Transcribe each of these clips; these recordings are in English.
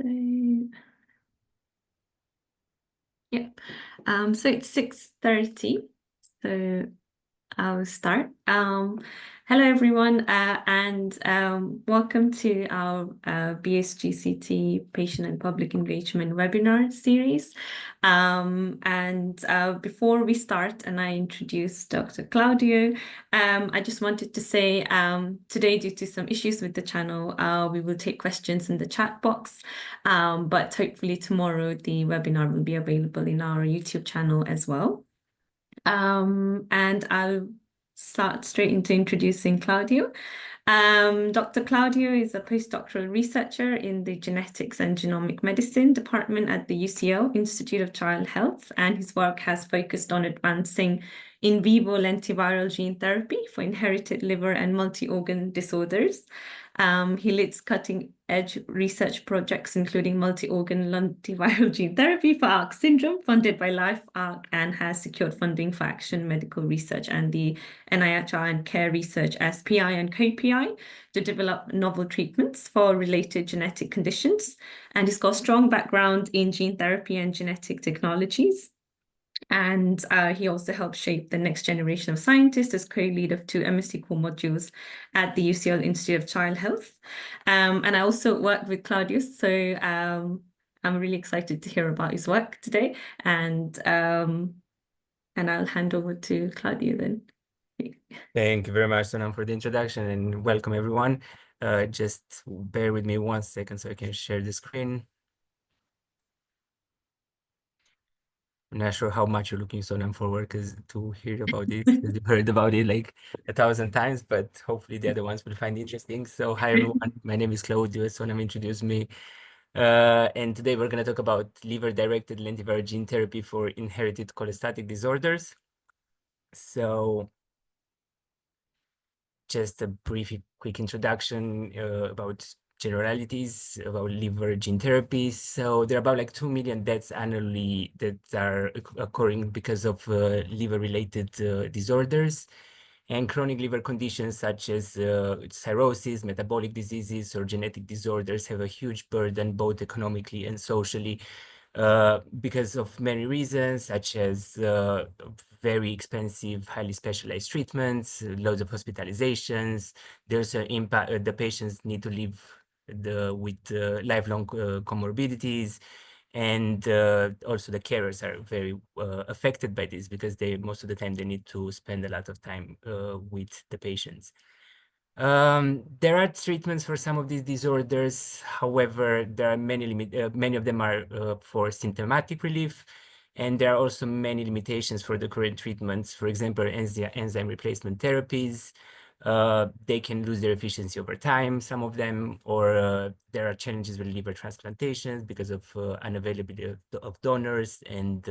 So, yeah. So it's 6:30. So I'll start. Hello everyone, and welcome to our BSGCT Patient and Public Engagement webinar series. Before we start and I introduce Dr. Claudiu, I just wanted to say today, due to some issues with the channel, we will take questions in the chat box, but hopefully tomorrow the webinar will be available in our YouTube channel as well. And I'll start straight into introducing Claudiu. Dr. Claudiu is a postdoctoral researcher in the Genetics and Genomic Medicine department at the UCL Institute of Child Health, and his work has focused on advancing in vivo lentiviral gene therapy for inherited liver and multi-organ disorders. He leads cutting-edge research projects, including multi-organ lentiviral gene therapy for ARC syndrome, funded by LifeArc, and has secured funding for Action Medical Research and the NIHR and Care Research as PI and co-PI to develop novel treatments for related genetic conditions. And he's got a strong background in gene therapy and genetic technologies. And he also helped shape the next generation of scientists as co-lead of 2 MSc core modules at the UCL Institute of Child Health. And I also worked with Claudius, so I'm really excited to hear about his work today. And I'll hand over to Claudiu then. Thank you very much, Sonam, for the introduction, and welcome everyone. Just bear with me 1 second so I can share the screen. I'm not sure how much you're looking, Sonam, forward to hear about this, because you've heard about it like 1,000 times, but hopefully the other ones will find it interesting. So hi everyone, my name is Claudiu, as Sonam introduced me. And today we're going to talk about liver-directed lentiviral gene therapy for inherited cholestatic disorders. So just a quick introduction about generalities about liver gene therapy. So there are about like 2 million deaths annually that are occurring because of liver-related disorders, and chronic liver conditions such as cirrhosis, metabolic diseases, or genetic disorders have a huge burden both economically and socially because of many reasons, such as very expensive, highly specialized treatments, loads of hospitalizations. There's an impact, the patients need to live with lifelong comorbidities. And also the carers are very affected by this because most of the time they need to spend a lot of time with the patients. There are treatments for some of these disorders. However, there are many of them are for symptomatic relief, and there are also many limitations for the current treatments. For example, enzyme replacement therapies. They can lose their efficiency over time, some of them, or there are challenges with liver transplantations because of unavailability of donors and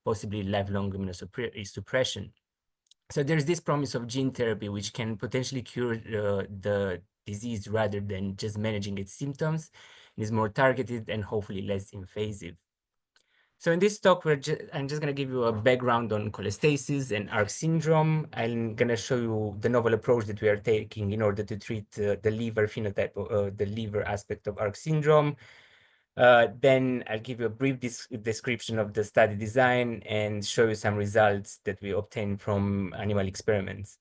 possibly lifelong immunosuppression. So there's this promise of gene therapy, which can potentially cure the disease rather than just managing its symptoms. It is more targeted and hopefully less invasive. So in this talk, I'm just going to give you a background on cholestasis and ARC syndrome. I'm going to show you the novel approach that we are taking in order to treat the liver phenotype, the liver aspect of ARC syndrome. Then I'll give you a brief description of the study design and show you some results that we obtained from animal experiments.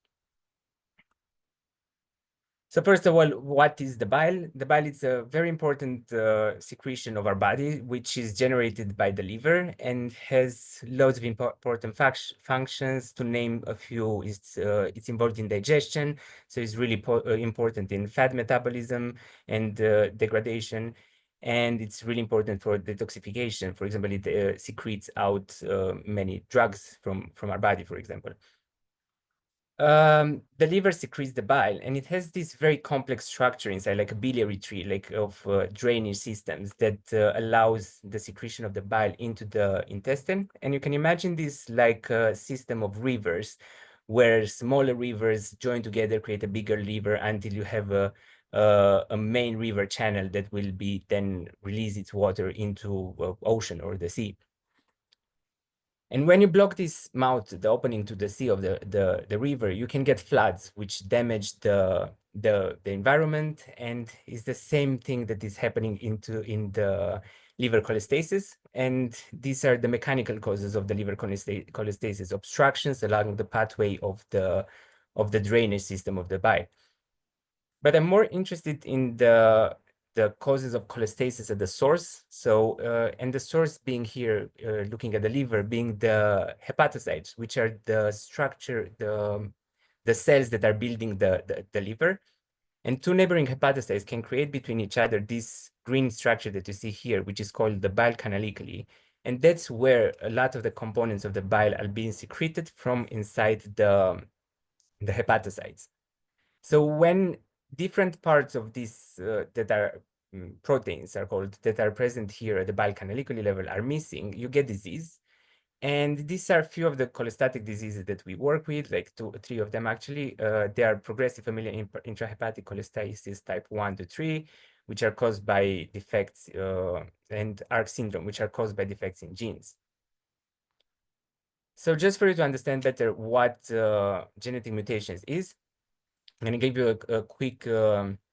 So first of all, what is the bile? The bile is a very important secretion of our body, which is generated by the liver and has loads of important functions. To name a few, it's involved in digestion, so it's really important in fat metabolism and degradation. And it's really important for detoxification. For example, it secretes out many drugs from our body, for example. The liver secretes the bile, and it has this very complex structure inside, like a biliary tree, like of drainage systems that allows the secretion of the bile into the intestine. And you can imagine this like a system of rivers, where smaller rivers join together, create a bigger liver until you have a main river channel that will be then release its water into ocean or the sea. And when you block this mouth, the opening to the sea of the river, you can get floods, which damage the the environment, and it's the same thing that is happening in the liver cholestasis. And these are the mechanical causes of the liver cholestasis: obstructions along the pathway of the drainage system of the bile. But I'm more interested in the causes of cholestasis at the source. So, and the source being here, looking at the liver, being the hepatocytes, which are the structure, the cells that are building the liver. And two neighboring hepatocytes can create between each other this green structure that you see here, which is called the bile canaliculi. And that's where a lot of the components of the bile are being secreted from inside the hepatocytes. So when different parts of this that are proteins are called, that are present here at the bile canaliculi level are missing, you get disease. And these are a few of the cholestatic diseases that we work with, like three of them actually. They are progressive familial intrahepatic cholestasis type 1 to 3, which are caused by defects, and ARC syndrome, which are caused by defects in genes. So just for you to understand better what genetic mutations is, I'm going to give you a quick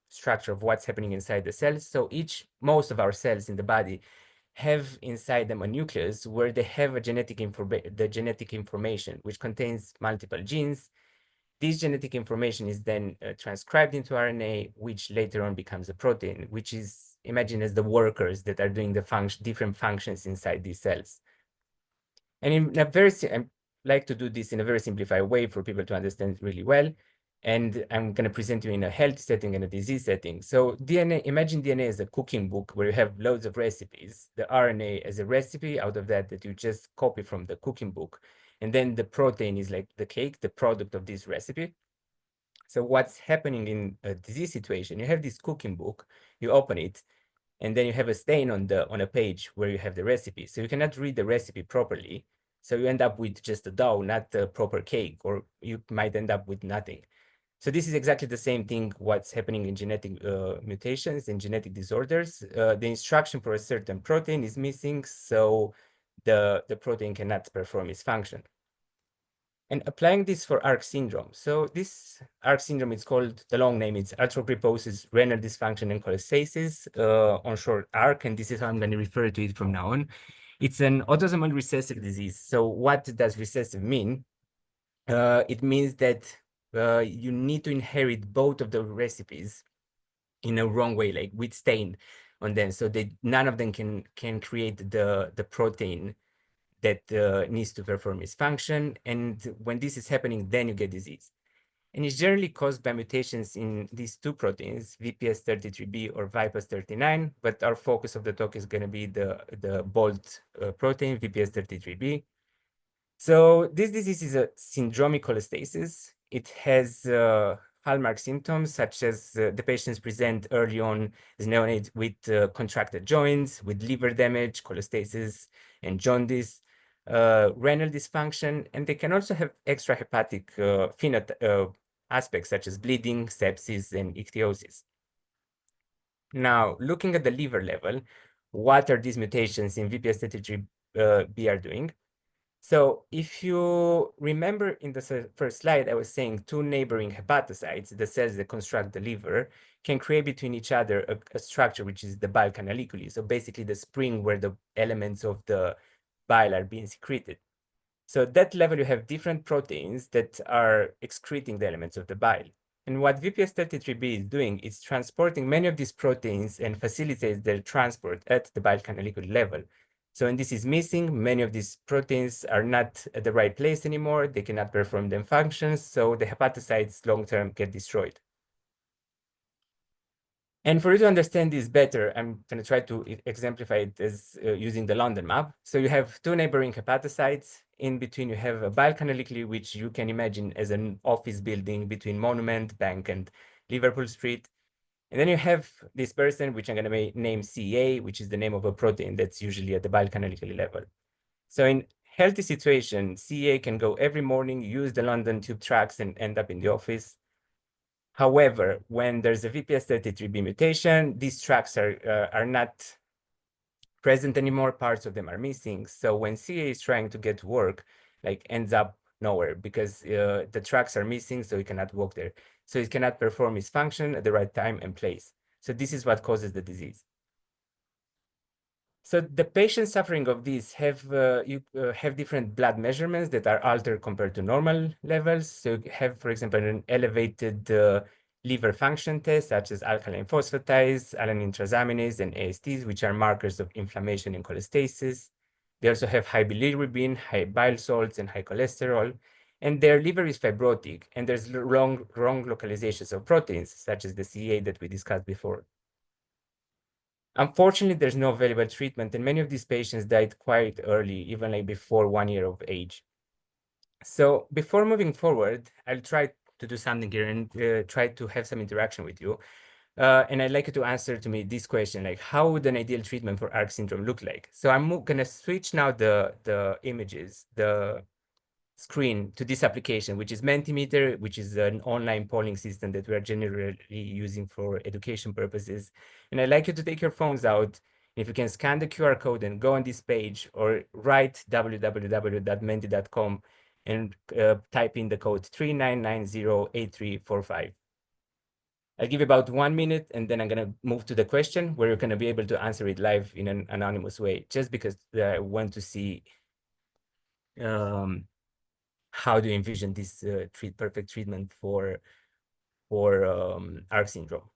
structure of what's happening inside the cells. So most of our cells in the body have inside them a nucleus where they have the genetic information, which contains multiple genes. This genetic information is then transcribed into RNA, which later on becomes a protein, which is imagined as the workers that are doing the different functions inside these cells. And in a I like to do this in a very simplified way for people to understand really well. And I'm going to present you in a health setting and a disease setting. So DNA, imagine DNA as a cooking book where you have loads of recipes, the RNA as a recipe out of that you just copy from the cooking book. And then the protein is like the cake, the product of this recipe. So what's happening in a disease situation, you have this cooking book, you open it, and then you have a stain on a page where you have the recipe. So you cannot read the recipe properly. So you end up with just a dough, not the proper cake, or you might end up with nothing. So this is exactly the same thing what's happening in genetic mutations and genetic disorders. The instruction for a certain protein is missing, so the protein cannot perform its function. And applying this for ARC syndrome. So this ARC syndrome is called, the long name is arthrogryposis, renal dysfunction, and cholestasis, on short ARC, and this is how I'm going to refer to it from now on. It's an autosomal recessive disease. So what does recessive mean? It means that you need to inherit both of the recipes in a wrong way, like with stain on them, so that none of them can create the protein that needs to perform its function. And when this is happening, then you get disease. And it's generally caused by mutations in these two proteins, VPS33B or VIPAS39, but our focus of the talk is going to be the bold protein, VPS33B. So this disease is a syndromic cholestasis. It has hallmark symptoms such as the patients present early on as neonates with contracted joints, with liver damage, cholestasis, and jaundice, renal dysfunction, and they can also have extrahepatic aspects such as bleeding, sepsis, and ichthyosis. Now, looking at the liver level, what are these mutations in VPS33B are doing? So if you remember in the first slide, I was saying two neighboring hepatocytes, the cells that construct the liver, can create between each other a structure, which is the bile canaliculi. So basically the spring where the elements of the bile are being secreted. So at that level, you have different proteins that are excreting the elements of the bile. And what VPS33B is doing is transporting many of these proteins and facilitates their transport at the bile canaliculi level. So when this is missing, many of these proteins are not at the right place anymore. They cannot perform their functions. So the hepatocytes long-term get destroyed. And for you to understand this better, I'm going to try to exemplify it as using the London map. So you have two neighboring hepatocytes. In between, you have a bile canaliculi, which you can imagine as an office building between Monument, Bank, and Liverpool Street. And then you have this person, which I'm going to name CA, which is the name of a protein that's usually at the bile canaliculi level. So in healthy situation, CA can go every morning, use the London tube tracks, and end up in the office. However, when there's a VPS33B mutation, these tracks are not present anymore. Parts of them are missing. So when CA is trying to get to work, like ends up nowhere because the tracks are missing, so he cannot walk there. so it cannot perform its function at the right time and place. So this is what causes the disease. So the patients suffering of this have different blood measurements that are altered compared to normal levels. So you have, for example, an elevated liver function test, such as alkaline phosphatase, alanine transaminase, and ASTs, which are markers of inflammation and cholestasis. They also have high bilirubin, high bile salts, and high cholesterol. And their liver is fibrotic, and there's wrong localizations of proteins, such as the CA that we discussed before. Unfortunately, there's no available treatment, and many of these patients died quite early, even like before 1 year of age. So before moving forward, I'll try to do something here and try to have some interaction with you. And I'd like you to answer to me this question, like how would an ideal treatment for ARC syndrome look like? So I'm gonna switch now the images, the screen to this application, which is Mentimeter, which is an online polling system that we are generally using for education purposes. And I'd like you to take your phones out. If you can scan the QR code and go on this page or write www.menti.com and type in the code 39908345. I'll give you about 1 minute and then I'm going to move to the question where you're going to be able to answer it live in an anonymous way, just because I want to see how do you envision this perfect treatment for ARC syndrome?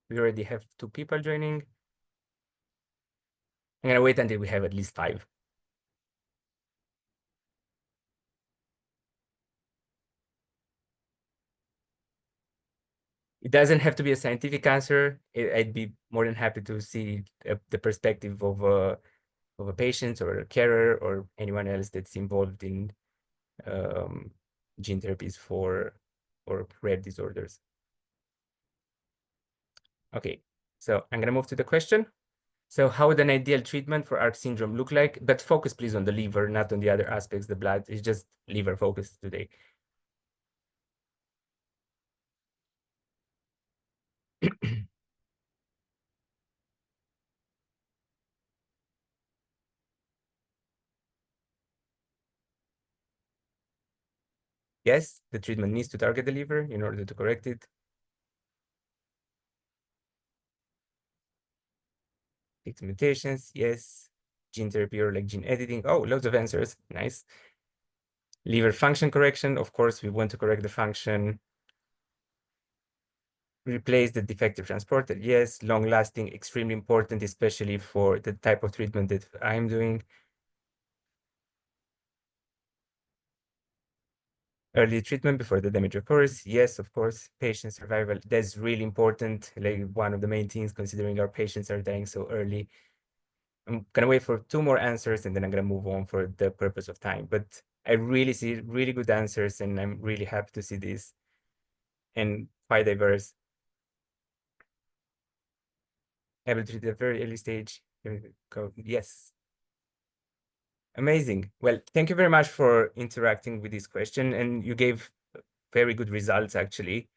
We already have 2 people joining. I'm gonna wait until we have at least 5. It doesn't have to be a scientific answer. I'd be more than happy to see the perspective of a patient or a carer or anyone else that's involved in gene therapies for or rare disorders. Okay, so I'm gonna move to the question. So how would an ideal treatment for ARC syndrome look like? But focus please on the liver, not on the other aspects, the blood. It's just liver focused today. Yes, the treatment needs to target the liver in order to correct it. Fix mutations, yes. Gene therapy or like gene editing. Oh, loads of answers. Nice. Liver function correction. Of course, we want to correct the function. Replace the defective transporter. Yes, long lasting, extremely important, especially for the type of treatment that I'm doing. Early treatment before the damage occurs. Yes, of course. Patient survival. That's really important. Like one of the main things, considering our patients are dying so early. I'm gonna wait for 2 more answers and then I'm gonna move on for the purpose of time. But I really see really good answers and I'm really happy to see this and quite diverse. Able to treat at a very early stage. Yes. Amazing. Well, thank you very much for interacting with this question and you gave very good results actually.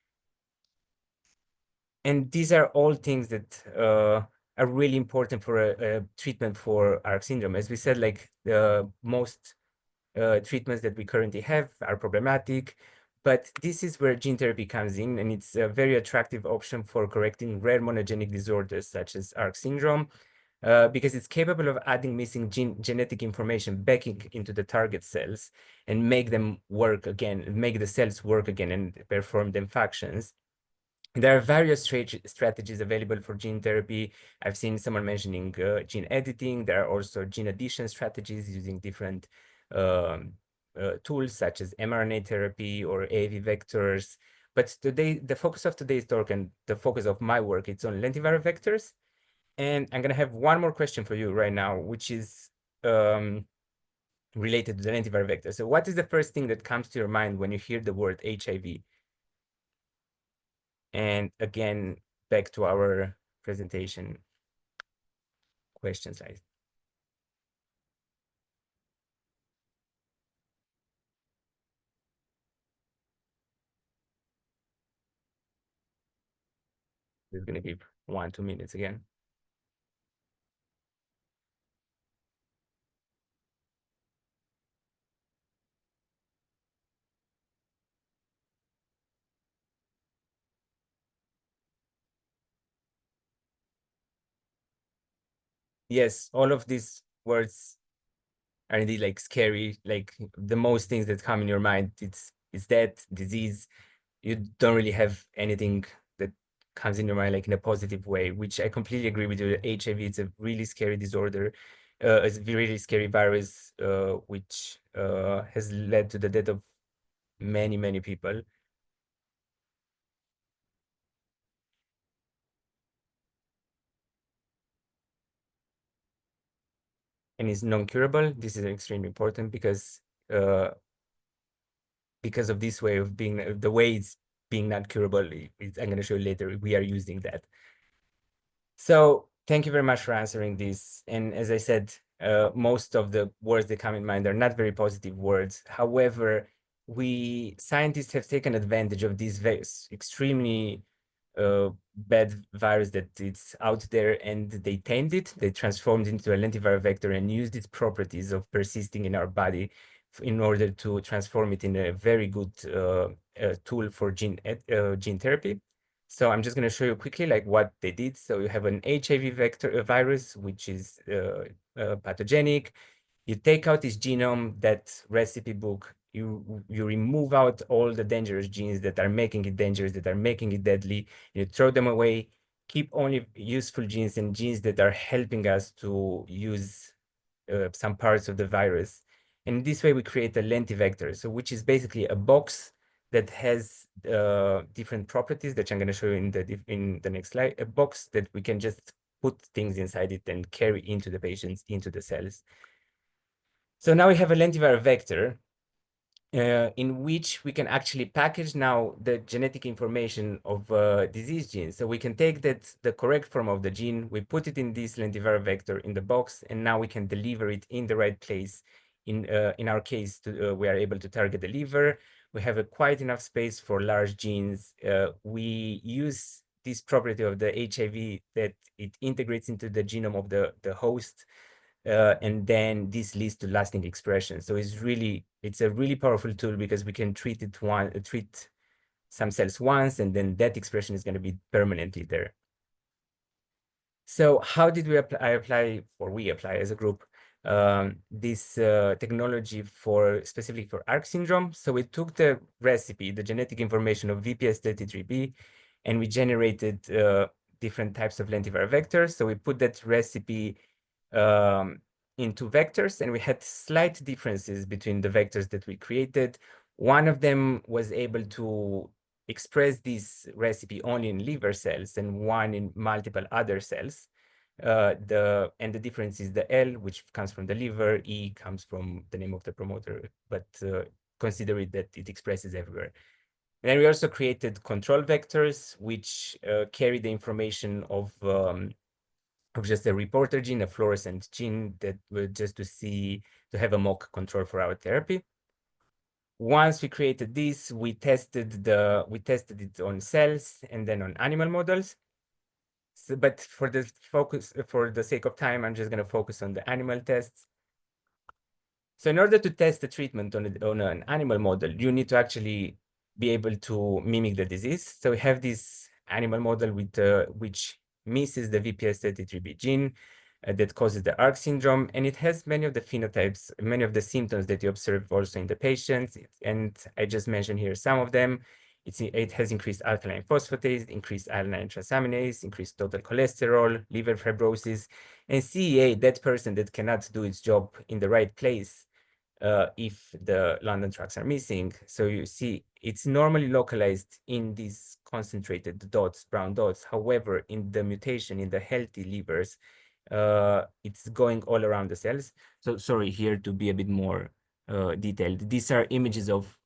And these are all things that are really important for a treatment for ARC syndrome. As we said, like the most treatments that we currently have are problematic, but this is where gene therapy comes in, and it's a very attractive option for correcting rare monogenic disorders such as ARC syndrome, because it's capable of adding missing genetic information back into the target cells and make them work again, make the cells work again and perform them functions. There are various strategies available for gene therapy. I've seen someone mentioning gene editing. There are also gene addition strategies using different tools such as mRNA therapy or AAV vectors. But today, the focus of today's talk and the focus of my work, it's on lentiviral vectors. And I'm going to have one more question for you right now, which is related to the lentiviral vector. So what is the first thing that comes to your mind when you hear the word HIV? And again, back to our presentation question slide. It's going to give 1-2 minutes again. yes, all of these words are indeed like scary. Like the most things that come in your mind, it's death, disease. You don't really have anything that comes in your mind like in a positive way, which I completely agree with you. HIV, it's a really scary disorder. It's a really scary virus, which has led to the death of many, many people. And it's non-curable. This is extremely important because of this way of being, the way it's being not curable, I'm going to show you later, we are using that. So thank you very much for answering this. And as I said, most of the words that come in mind are not very positive words. However, we scientists have taken advantage of this extremely bad virus that it's out there, and they tamed it. They transformed it into a lentiviral vector and used its properties of persisting in our body in order to transform it in a very good tool for gene therapy. So I'm just going to show you quickly like what they did. So you have an HIV vector virus, which is pathogenic. You take out this genome, that recipe book, you remove out all the dangerous genes that are making it dangerous, that are making it deadly. You throw them away, keep only useful genes and genes that are helping us to use some parts of the virus. And this way we create a lentivector, so which is basically a box that has different properties that I'm going to show you in the next slide, a box that we can just put things inside it and carry into the patients, into the cells. So now we have a lentiviral vector in which we can actually package now the genetic information of disease genes. So we can take the correct form of the gene, we put it in this lentiviral vector in the box, and now we can deliver it in the right place. In our case, we are able to target the liver. We have quite enough space for large genes. We use this property of the HIV that it integrates into the genome of the host. And then this leads to lasting expression. So it's a really powerful tool because we can treat some cells once, and then that expression is going to be permanently there. So how did we apply as a group this technology specifically for ARC syndrome? So we took the recipe, the genetic information of VPS33B, and we generated different types of lentiviral vectors. So we put that recipe into vectors, and we had slight differences between the vectors that we created. One of them was able to express this recipe only in liver cells and one in multiple other cells. And the difference is the L, which comes from the liver, E comes from the name of the promoter, but consider it that it expresses everywhere. And then we also created control vectors, which carry the information of just a reporter gene, a fluorescent gene, that was just to have a mock control for our therapy. Once we created this, we tested it on cells and then on animal models. So, but for the sake of time, I'm just going to focus on the animal tests. So in order to test the treatment on an animal model, you need to actually be able to mimic the disease. So we have this animal model which misses the VPS33B gene that causes the ARC syndrome, and it has many of the phenotypes, many of the symptoms that you observe also in the patients. And I just mentioned here some of them. It has increased alkaline phosphatase, increased alanine transaminase, increased total cholesterol, liver fibrosis, and CEA, that person that cannot do its job in the right place if the London tracks are missing. So you see, it's normally localized in these concentrated dots, brown dots. However, in the mutation in the healthy livers, it's going all around the cells. So sorry, here to be a bit more detailed. These are images of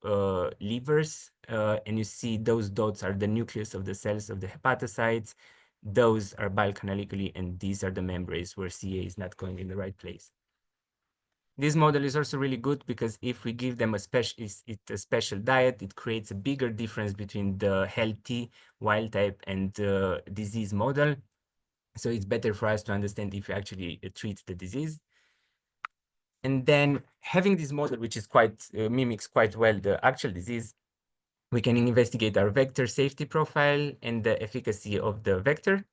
livers, and you see those dots are the nucleus of the cells of the hepatocytes. Those are biocanalically, and these are the membranes where CA is not going in the right place. This model is also really good because if we give them a special diet, it creates a bigger difference between the healthy wild type and the disease model. So it's better for us to understand if we actually treat the disease. And then having this model, which is mimics quite well the actual disease, we can investigate our vector safety profile and the efficacy of the vector.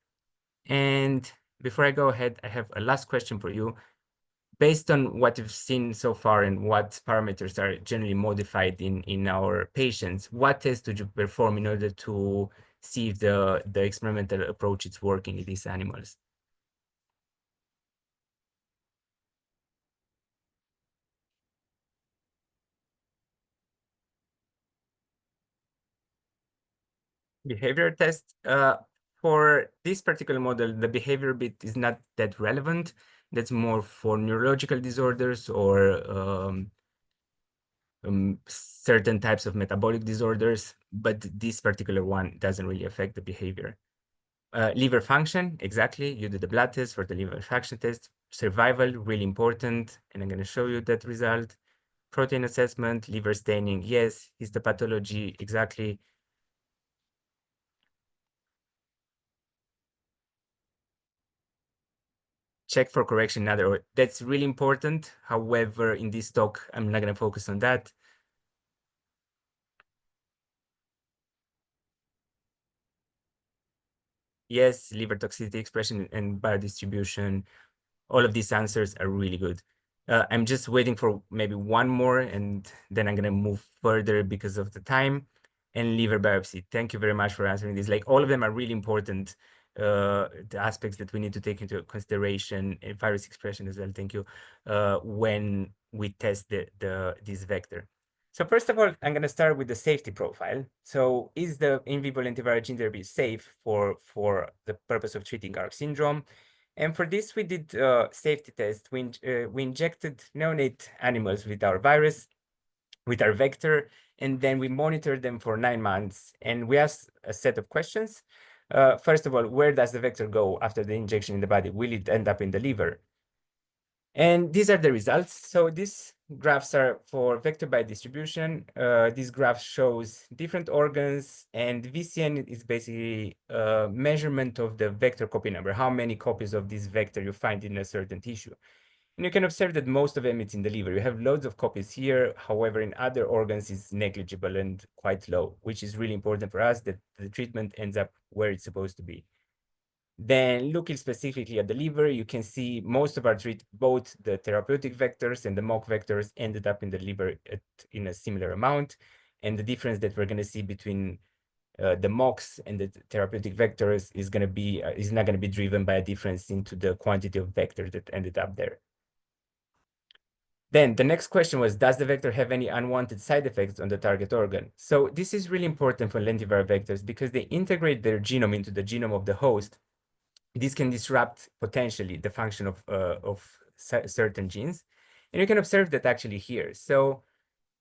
And before I go ahead, I have a last question for you. Based on what you've seen so far and what parameters are generally modified in our patients, what tests did you perform in order to see if the experimental approach is working in these animals? Behavior test. For this particular model, the behavior bit is not that relevant. That's more for neurological disorders or certain types of metabolic disorders, but this particular one doesn't really affect the behavior. Liver function, exactly. You do the blood test for the liver function test. Survival, really important, and I'm going to show you that result. Protein assessment, liver staining, yes. Histopathology, exactly. Check for correction in other order. That's really important. However, in this talk, I'm not going to focus on that. Yes, liver toxicity expression and biodistribution. All of these answers are really good. I'm just waiting for maybe one more, and then I'm going to move further because of the time. And liver biopsy. Thank you very much for answering this. Like, all of them are really important, the aspects that we need to take into consideration, and virus expression as well. Thank you. When we test this vector. So first of all, I'm going to start with the safety profile. So is the in vivo lentiviral gene therapy safe for the purpose of treating ARC syndrome? And for this, we did safety tests. We injected neonate animals with our virus, with our vector, and then we monitored them for 9 months. And we asked a set of questions. First of all, where does the vector go after the injection in the body? Will it end up in the liver? And these are the results. So these graphs are for vector by distribution. This graph shows different organs, and VCN is basically a measurement of the vector copy number, how many copies of this vector you find in a certain tissue. And you can observe that most of them it's in the liver. You have loads of copies here. However, in other organs, it's negligible and quite low, which is really important for us that the treatment ends up where it's supposed to be. Then looking specifically at the liver, you can see most of our both the therapeutic vectors and the mock vectors ended up in the liver in a similar amount. And the difference that we're going to see between the mocks and the therapeutic vectors is going to be is not going to be driven by a difference into the quantity of vectors that ended up there. Then the next question was, does the vector have any unwanted side effects on the target organ? So this is really important for lentiviral vectors because they integrate their genome into the genome of the host. This can disrupt potentially the function of certain genes. And you can observe that actually here. So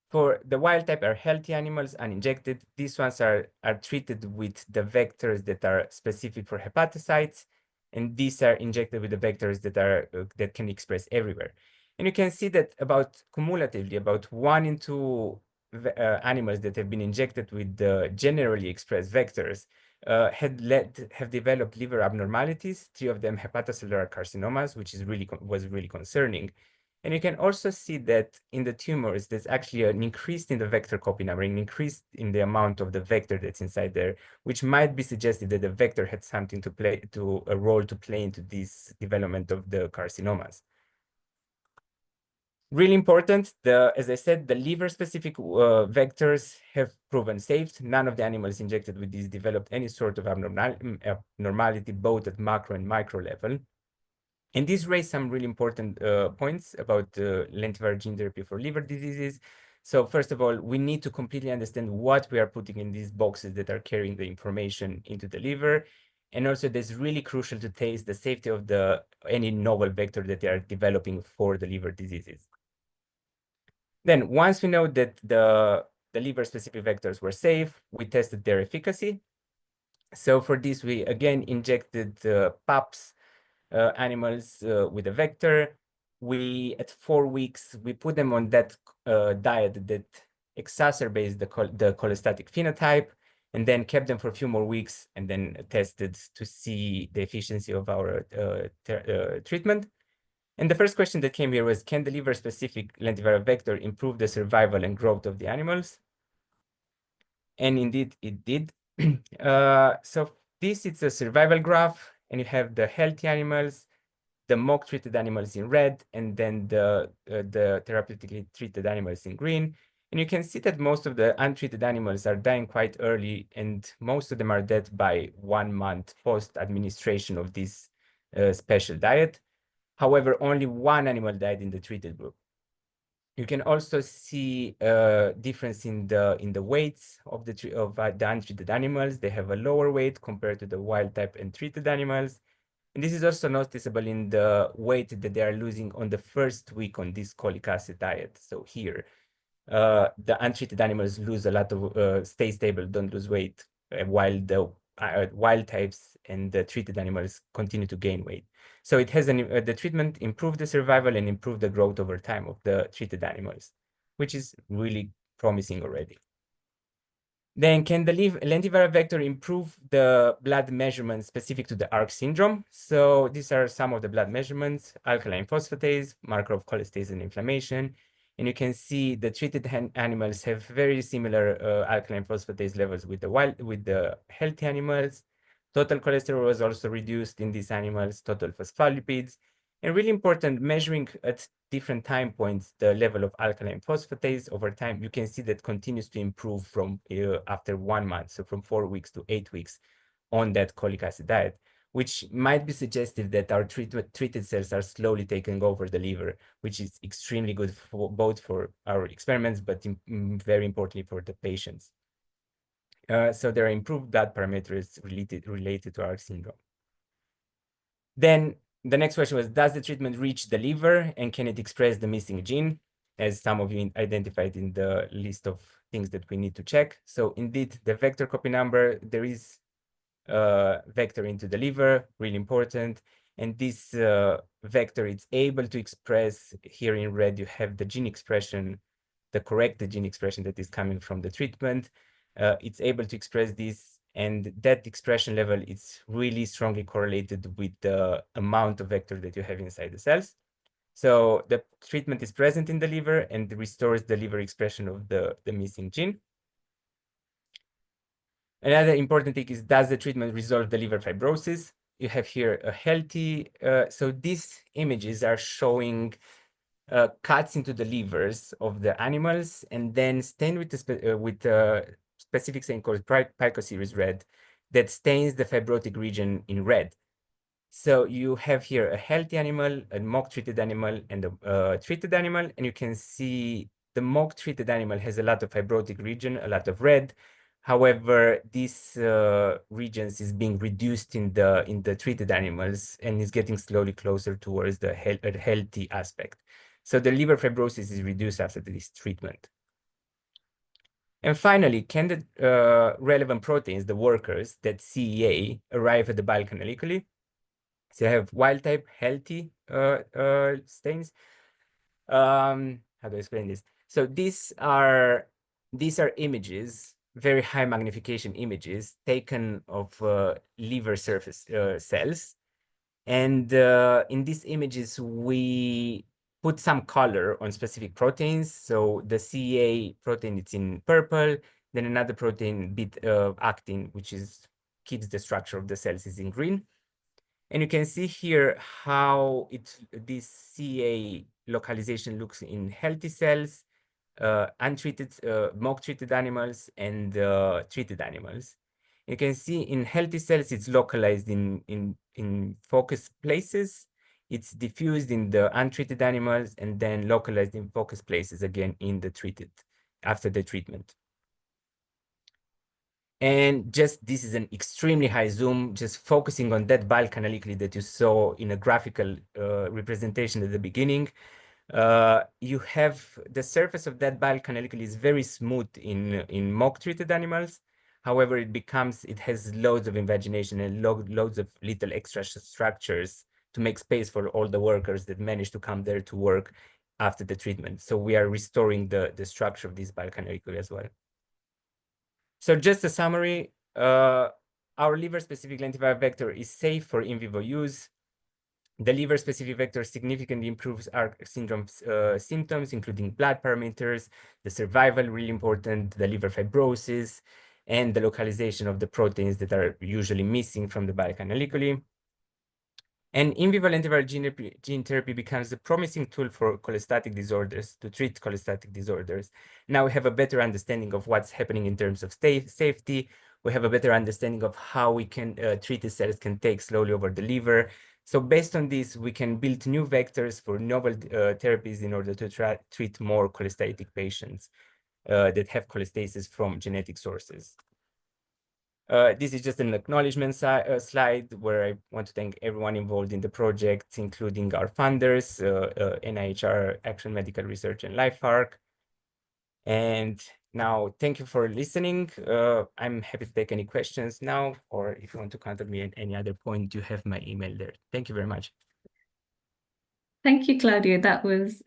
for the wild type are healthy animals, uninjected. These ones are treated with the vectors that are specific for hepatocytes. And these are injected with the vectors that are that can express everywhere. And you can see that about cumulatively, about 1 in 2 animals that have been injected with the generally expressed vectors have developed liver abnormalities, 3 of them hepatocellular carcinomas, which is was really concerning. And you can also see that in the tumors, there's actually an increase in the vector copy number, an increase in the amount of the vector that's inside there, which might be suggestive that the vector had something to play, a role to play into this development of the carcinomas. Really important, as I said, the liver-specific vectors have proven safe. None of the animals injected with these developed any sort of abnormality, both at macro and micro level. And this raised some really important points about lentiviral gene therapy for liver diseases. So first of all, we need to completely understand what we are putting in these boxes that are carrying the information into the liver. And also, it's really crucial to test the safety of any novel vector that they are developing for the liver diseases. Then once we know that the liver-specific vectors were safe, we tested their efficacy. So for this, we again injected pups, animals with a vector. At 4 weeks, we put them on that diet that exacerbates the cholestatic phenotype, and then kept them for a few more weeks, and then tested to see the efficiency of our treatment. And the first question that came here was, can the liver-specific lentiviral vector improve the survival and growth of the animals? And indeed, it did. So this is a survival graph. and you have the healthy animals, the mock-treated animals in red, and then the therapeutically treated animals in green. And you can see that most of the untreated animals are dying quite early, and most of them are dead by 1 month post-administration of this special diet. However, only one animal died in the treated group. You can also see a difference in the weights of the untreated animals. They have a lower weight compared to the wild type and treated animals. And this is also noticeable in the weight that they are losing on the first week on this cholic acid diet. So here, the untreated animals lose a lot of, stay stable, don't lose weight, while the wild types and the treated animals continue to gain weight. So it has the treatment improved the survival and improved the growth over time of the treated animals, which is really promising already. Then can the lentiviral vector improve the blood measurements specific to the ARC syndrome? So these are some of the blood measurements: alkaline phosphatase, marker of cholestasis and inflammation. And you can see the treated animals have very similar alkaline phosphatase levels with the healthy animals. Total cholesterol was also reduced in these animals, total phospholipids. And really important, measuring at different time points the level of alkaline phosphatase over time, you can see that continues to improve from after 1 month, so from 4 weeks to 8 weeks on that cholic acid diet, which might be suggestive that our treated cells are slowly taking over the liver, which is extremely good for both for our experiments, but very importantly for the patients. So there are improved blood parameters related to ARC syndrome. Then the next question was, does the treatment reach the liver and can it express the missing gene? As some of you identified in the list of things that we need to check. So indeed, the vector copy number, there is a vector into the liver, really important. And this vector, it's able to express, here in red, you have the gene expression, the correct gene expression that is coming from the treatment. It's able to express this, and that expression level is really strongly correlated with the amount of vector that you have inside the cells. So the treatment is present in the liver and restores the liver expression of the missing gene. Another important thing is, does the treatment resolve the liver fibrosis? You have here a healthy, so these images are showing cuts into the livers of the animals and then stained with a specific stain called picoseries red that stains the fibrotic region in red. So you have here a healthy animal, a mock-treated animal, and a treated animal, and you can see the mock-treated animal has a lot of fibrotic region, a lot of red. However, these regions is being reduced in the treated animals and is getting slowly closer towards the healthy aspect. So the liver fibrosis is reduced after this treatment. And finally, can the relevant proteins, the workers, that CEA, arrive at the bile canaliculi? So you have wild type, healthy stains. How do I explain this? So these are images, very high magnification images taken of liver surface cells. And in these images, we put some color on specific proteins. So the CEA protein, it's in purple. Then another protein, actin, which keeps the structure of the cells, is in green. And you can see here how this CEA localization looks in healthy cells, untreated, mock-treated animals, and treated animals. You can see in healthy cells, it's localized in focus places. It's diffused in the untreated animals and then localized in focus places again in the treated, after the treatment. And just this is an extremely high zoom, just focusing on that bile canaliculi that you saw in a graphical representation at the beginning. You have the surface of that bile canaliculi is very smooth in mock-treated animals. However, it has loads of invagination and loads of little extra structures to make space for all the workers that manage to come there to work after the treatment. So we are restoring the structure of this bile canaliculi as well. So just a summary, our liver-specific lentiviral vector is safe for in vivo use. The liver-specific vector significantly improves ARC syndrome symptoms, including blood parameters, the survival, really important, the liver fibrosis, and the localization of the proteins that are usually missing from the bile canaliculi. And in vivo lentiviral gene therapy becomes a promising tool for cholestatic disorders, to treat cholestatic disorders. Now we have a better understanding of what's happening in terms of safety. We have a better understanding of how we can treat the cells can take slowly over the liver. So based on this, we can build new vectors for novel therapies in order to treat more cholestatic patients that have cholestasis from genetic sources. This is just an acknowledgement slide where I want to thank everyone involved in the project, including our funders, NIHR, Action Medical Research, and LifeArc. And now, thank you for listening. I'm happy to take any questions now, or if you want to contact me at any other point, you have my email there. Thank you very much. Thank you, Claudia. That was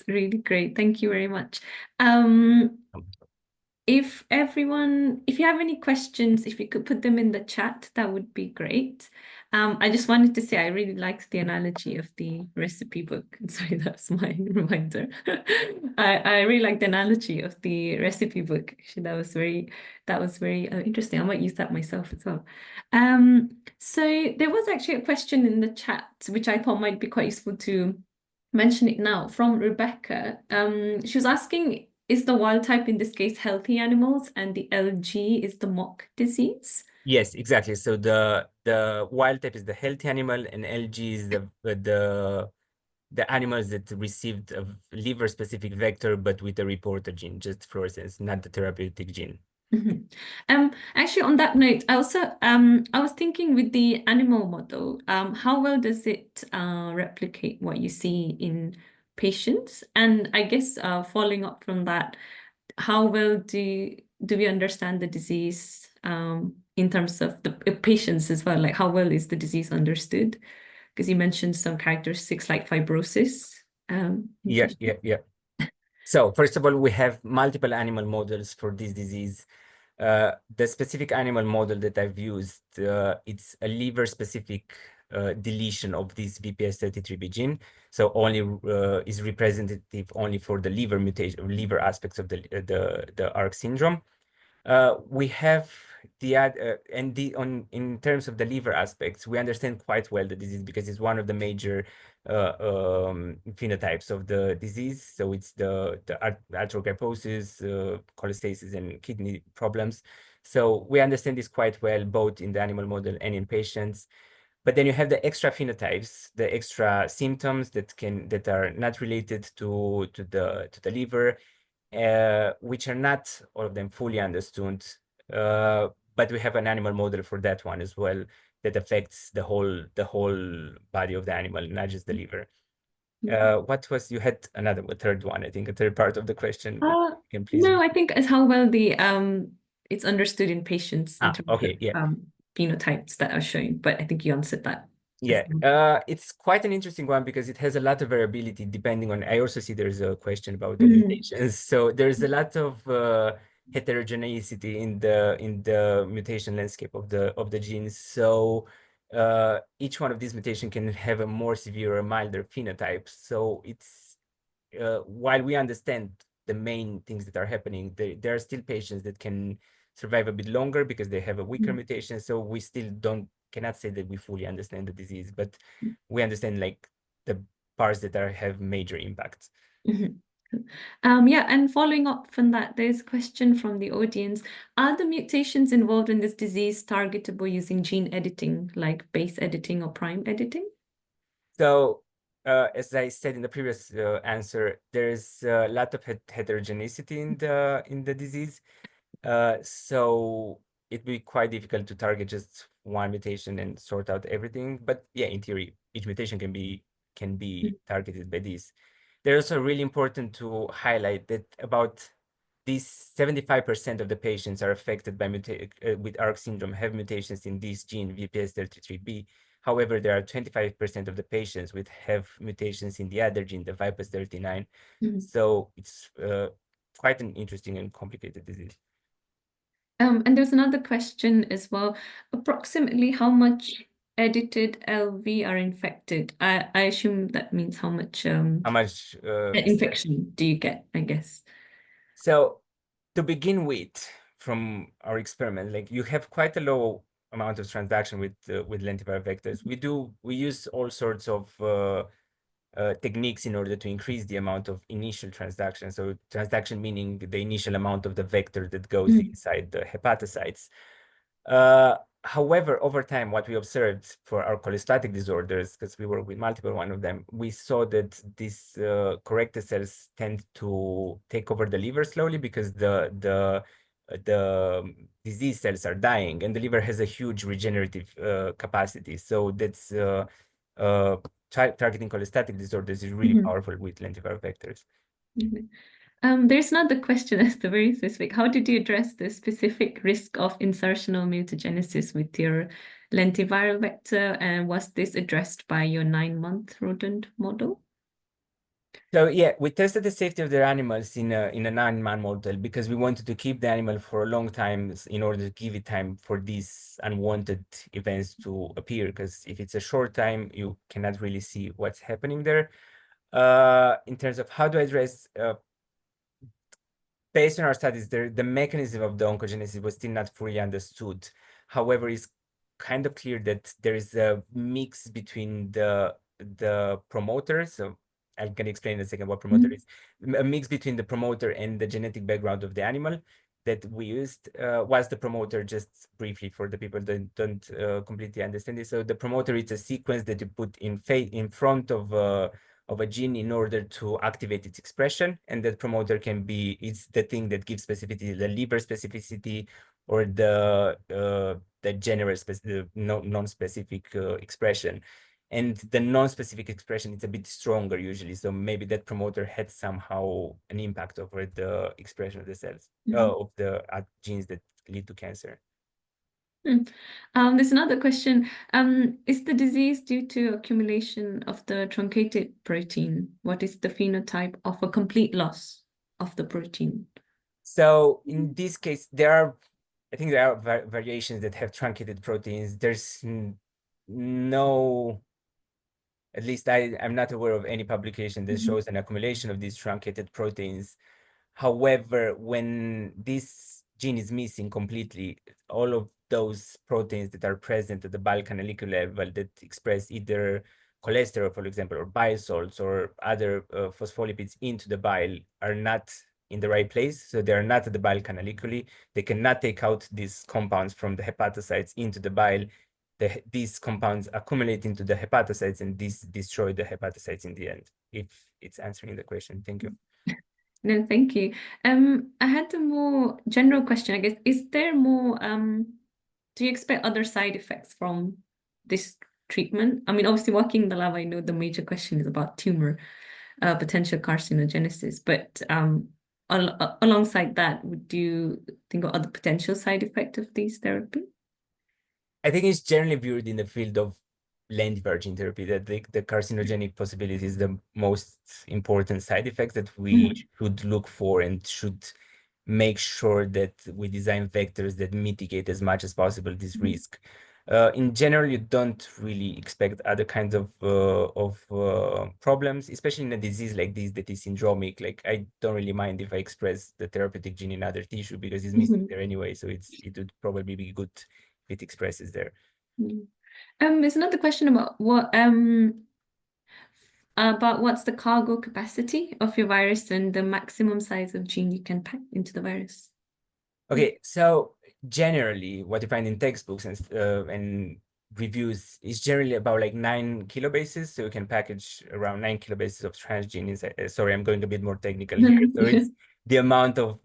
really great. Thank you very much. If you have any questions, if you could put them in the chat, that would be great. I just wanted to say I really liked the analogy of the recipe book. Sorry, that's my reminder. I really like the analogy of the recipe book. Actually, that was very interesting. I might use that myself as well. So there was actually a question in the chat which I thought might be quite useful to mention it now from Rebecca. She was asking, is the wild type in this case healthy animals and the LG is the mock disease? Yes, exactly. So the wild type is the healthy animal, and LG is the animals that received a liver-specific vector, but with a reporter gene, just fluorescence, not the therapeutic gene. Actually, on that note, I was thinking with the animal model, how well does it replicate what you see in patients? And I guess following up from that, how well do we understand the disease in terms of the patients as well? Like how well is the disease understood? Because you mentioned some characteristics like fibrosis. Yeah. So first of all, we have multiple animal models for this disease. The specific animal model that I've used, it's a liver-specific deletion of this VPS33B gene. So only is representative only for the liver mutation, liver aspects of the ARC syndrome. We have in terms of the liver aspects, we understand quite well the disease because it's one of the major phenotypes of the disease. So it's the arthrogryposis, cholestasis, and kidney problems. So we understand this quite well, both in the animal model and in patients. But then you have the extra phenotypes, the extra symptoms that are not related to the liver, which are not all of them fully understood. But we have an animal model for that one as well that affects the whole body of the animal, not just the liver. You had a third one, I think, a third part of the question. Can please. No, I think it's how well the it's understood in patients in terms Okay, of yeah. phenotypes that are shown, but I think you answered that. Yeah, it's quite an interesting one because it has a lot of variability depending on. I also see there's a question about the Mhm. mutations. So there's a lot of heterogeneity in the mutation landscape of the genes. So each one of these mutations can have a more severe or milder phenotype. So it's while we understand the main things that are happening, there are still patients that can survive a bit longer because they have a weaker mutation. So we still cannot say that we fully understand the disease, but we understand like the parts that have major impacts. Yeah, and following up from that, there's a question from the audience. Are the mutations involved in this disease targetable using gene editing, like base editing or prime editing? So, as I said in the previous answer, there's a lot of heterogeneity in the disease. So it'd be quite difficult to target just one mutation and sort out everything. But yeah, in theory, each mutation can be targeted by this. There's also really important to highlight that about these 75% of the patients are affected by with ARC syndrome have mutations in this gene VPS33B. However, there are 25% of the patients with have mutations in the other gene, the VIPAS39. So it's quite an interesting and complicated disease. And there's another question as well. Approximately how much edited LV are infected? I assume that means how much infection do you get, I guess. So to begin with, from our experiment, like you have quite a low amount of transaction with lentiviral vectors. We use all sorts of techniques in order to increase the amount of initial transaction. So transaction meaning the initial amount of the vector that goes inside the hepatocytes. However, over time, what we observed for our cholestatic disorders, because we work with multiple one of them, we saw that these corrected cells tend to take over the liver slowly because the disease cells are dying, and the liver has a huge regenerative capacity. So that's targeting cholestatic disorders is really powerful with lentiviral vectors. There's another question that's very specific. How did you address the specific risk of insertional mutagenesis with your lentiviral vector? And was this addressed by your 9-month rodent model? So yeah, we tested the safety of the animals in a 9-man model because we wanted to keep the animal for a long time in order to give it time for these unwanted events to appear. Because if it's a short time, you cannot really see what's happening there. In terms of how to address, based on our studies, the mechanism of the oncogenesis was still not fully understood. However, it's kind of clear that there is a mix between the promoter. So I can explain in a second what promoter is. A mix between the promoter and the genetic background of the animal that we used. Was the promoter, just briefly for the people that don't completely understand this. So the promoter is a sequence that you put in front of a gene in order to activate its expression, and that promoter can be, it's the thing that gives specificity, the liver specificity, or the general non-specific expression. And the non-specific expression is a bit stronger usually, so maybe that promoter had somehow an impact over the expression of the cells, of the genes that lead to cancer. There's another question. Is the disease due to accumulation of the truncated protein? What is the phenotype of a complete loss of the protein? So in this case, I think there are variations that have truncated proteins. There's no, at least I'm not aware of any publication that shows an accumulation of these truncated proteins. However, when this gene is missing completely, all of those proteins that are present at the bile canalicle level that express either cholesterol, for example, or bile salts or other phospholipids into the bile are not in the right place. So they are not at the bile canaliculi. They cannot take out these compounds from the hepatocytes into the bile. These compounds accumulate into the hepatocytes, and these destroy the hepatocytes in the end, if it's answering the question. Thank you. No, thank you. I had a more general question, I guess. Is there more, do you expect other side effects from this treatment? I mean, obviously working in the lab, I know the major question is about tumor potential carcinogenesis, but alongside that, would you think of other potential side effects of these therapy? I think it's generally viewed in the field of lentiviral gene therapy that the carcinogenic possibility is the most important side effect that we should look for and should make sure that we design vectors that mitigate as much as possible this risk. In general, you don't really expect other kinds of problems, especially in a disease like this that is syndromic. Like, I don't really mind if I express the therapeutic gene in other tissue because it's missing there anyway. So it would probably be good if it expresses there. There's another question about what's the cargo capacity of your virus and the maximum size of gene you can pack into the virus. Okay, so generally, what you find in textbooks and reviews is generally about like 9 kilobases. So you can package around 9 kilobases of transgene inside. Sorry, I'm going a bit more technical here. So it's the amount of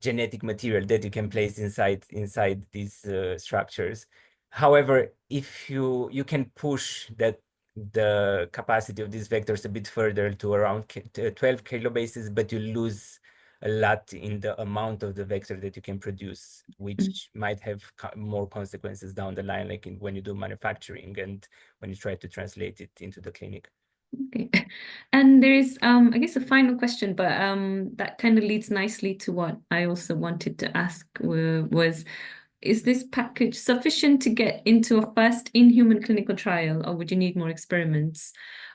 genetic material that you can place inside these structures. However, if you can push the capacity of these vectors a bit further to around 12 kilobases, but you lose a lot in the amount of the vector that you can produce, which might have more consequences down the line, like when you do manufacturing and when you try to translate it into the clinic. Okay. And there is, I guess, a final question, but that kind of leads nicely to what I also wanted to ask was, is this package sufficient to get into a first in-human clinical trial, or would you need more experiments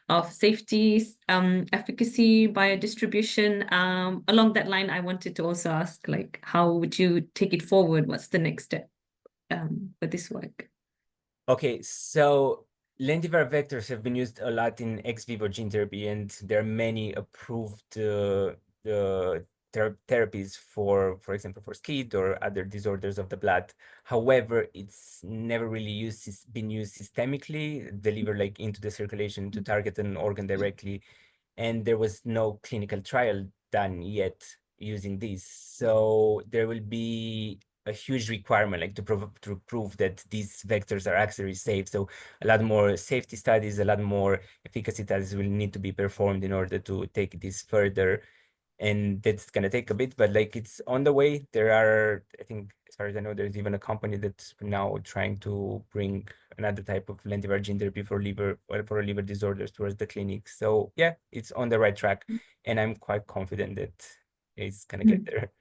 of safety, efficacy, biodistribution? Along that line, I wanted to also ask, like, how would you take it forward? What's the next step? for this work? Okay, so lentiviral vectors have been used a lot in ex vivo gene therapy, and there are many approved therapies for example, for SCID or other disorders of the blood. However, it's never really been used systemically, delivered like into the circulation to target an organ directly, and there was no clinical trial done yet using this. So there will be a huge requirement like to prove that these vectors are actually safe. So a lot more safety studies, a lot more efficacy studies will need to be performed in order to take this further. And that's gonna take a bit, but like it's on the way. There are, I think, as far as I know, there's even a company that's now trying to bring another type of lentiviral gene therapy for liver disorders towards the clinic. So yeah, it's on the right track, and I'm quite confident that it's gonna get there.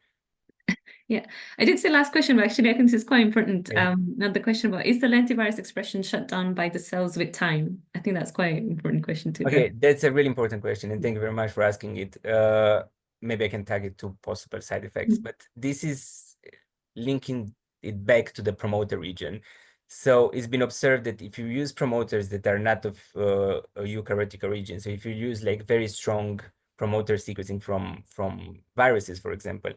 Yeah, I did say last question, but actually I think this is quite important. Yeah. Another question about, is the lentivirus expression shut down by the cells with time? I think that's quite an important question to Okay, address. that's a really important question, and thank you very much for asking it. Maybe I can tag it to possible side effects, but this is linking it back to the promoter region. So it's been observed that if you use promoters that are not of a eukaryotic origin, so if you use like very strong promoter sequencing from viruses, for example,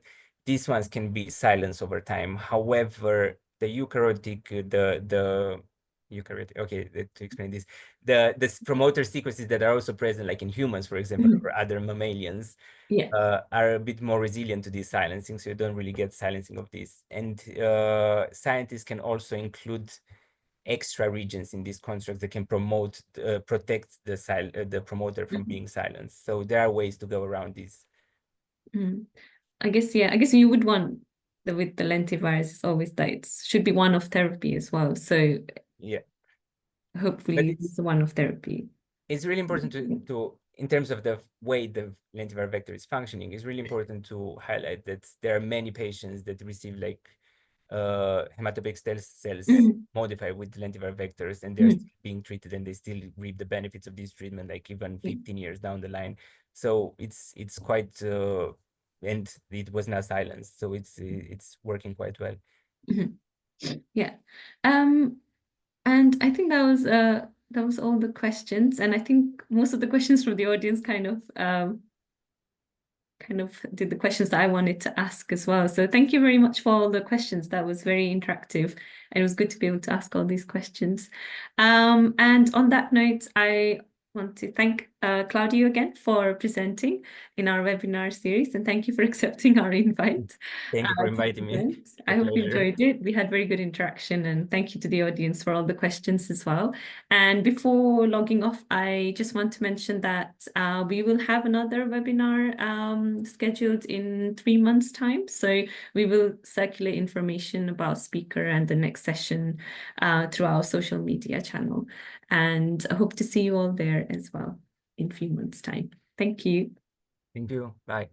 these ones can be silenced over time. However, the eukaryotic, the eukaryotic, okay, to explain this, the promoter sequences that are also present, like in humans, for example, or other mammalians, Yeah. are a bit more resilient to this silencing, so you don't really get silencing of this. And scientists can also include extra regions in these constructs that can protect the promoter from being silenced. So there are ways to go around this. I guess, yeah, I guess you would want with the lentivirus, it's always that it should be one of therapy as well. So Yeah, but hopefully it's one of therapy. it's really important to in terms of the way the lentiviral vector is functioning, it's really important to highlight that there are many patients that receive like hematopoietic stem cells modified with lentiviral vectors, and they're still being treated, and they still reap the benefits of this treatment like even 15 years down the line. So it's quite and it was not silenced, so it's working quite well. Yeah. And I think that was all the questions, and I think most of the questions from the audience kind of did the questions that I wanted to ask as well. So thank you very much for all the questions. That was very interactive, and it was good to be able to ask all these questions. And on that note, I want to thank Claudiu again for presenting in our webinar series, and thank you for accepting our invite. Thank you for To inviting me. present. It's a I hope you pleasure. enjoyed it. We had very good interaction, and thank you to the audience for all the questions as well. And before logging off, I just want to mention that we will have another webinar scheduled in 3 months' time. So we will circulate information about speaker and the next session through our social media channel. And I hope to see you all there as well in a few months' time. Thank you. Thank you. Bye.